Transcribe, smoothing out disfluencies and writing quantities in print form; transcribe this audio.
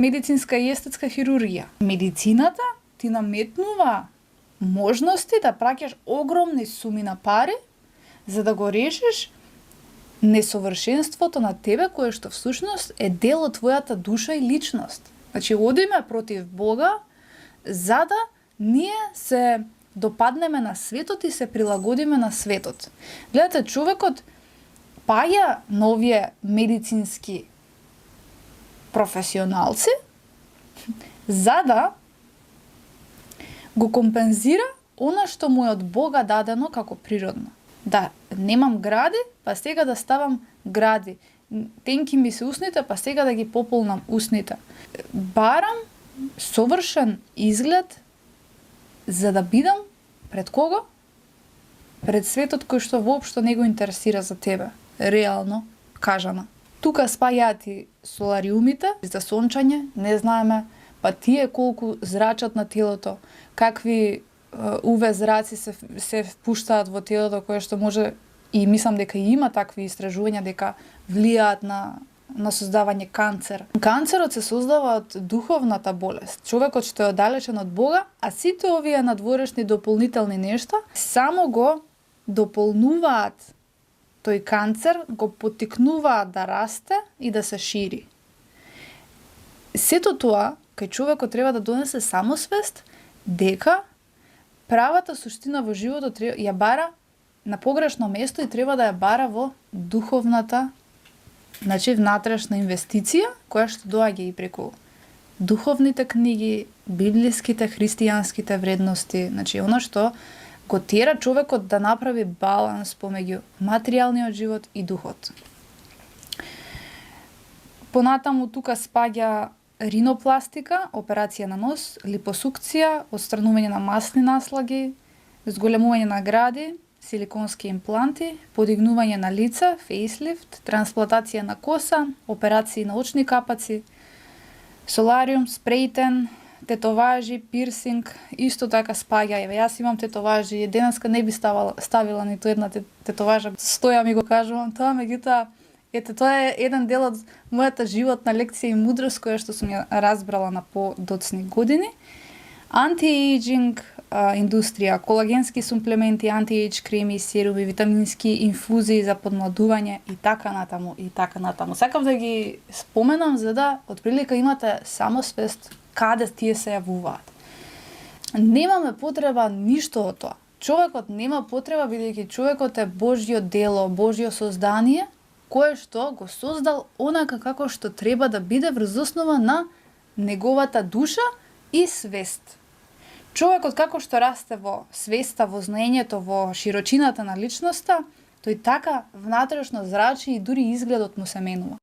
медицинска и естетска хирургија. Медицината ти наметнува можности да праќаш огромни суми на пари за да го решиш несовршенството на тебе, кое што всушност е дел од твојата душа и личност. Значи, одиме против Бога за да ние се допаднеме на светот и се прилагодиме на светот. Гледате, човекот паја новие медицински професионалци за да го компензира она што му е од Бога дадено како природно. Да, немам гради, па сега да ставам гради. Тенки ми се усните, па сега да ги пополнам усните. Барам совршен изглед за да бидам пред кого? Пред светот кој што воопшто не го интересира за тебе. Реално кажано. Тука спајаат и солариумите за сончање, не знаеме, па тие колку зрачат на телото, какви УВ зраци се впуштаат во телото, кое што може, и мислам дека има такви истражувања дека влијаат на создавање канцер. Канцерот се создава од духовната болест. Човекот што е оддалечен од Бога, а сите овие надворешни дополнителни нешта само го дополнуваат тој канцер, го поттикнуваат да расте и да се шири. Сето тоа, кај човекот треба да донесе самосвест дека правата суштина во животот ја бара на погрешно место и треба да ја бара во духовната, значи внатрешна инвестиција, која што доаѓа и преку духовните книги, библиските, христијанските вредности, значи она што го тера човекот да направи баланс помеѓу материјалниот живот и духот. Понатаму тука спаѓа ринопластика, операција на нос, липосукција, отстранување на масни наслаги, зголемување на гради, силиконски импланти, подигнување на лице, фейслифт, трансплантација на коса, операции на очни капаци, солариум, спрейтен, тетоважи, пирсинг, исто така спаѓа. Јас имам тетоважи, денеска не би ставила ниту една тетоважа. Стојам и го кажувам тоа, меѓутоа, ете, тоа е еден дел од мојата животна лекција и мудрост која што сум ја разбрала на подоцни години. Анти-ејджинг индустрија, колагенски суплементи, анти-ејдж креми, серуми, витамински инфузии за подмладување и така натаму, и така натаму. Сакам да ги споменам за да отприлика имате самосвест каде тие се јавуваат. Немаме потреба ништо од тоа. Човекот нема потреба, бидејќи човекот е Божјо дело, Божјо создание, кое што го создал онака како што треба да биде врз основа на неговата душа и свест. Човекот како што расте во свеста, во знаењето, во широчината на личноста, тој така внатрешно зрачи и дури изгледот му се менува.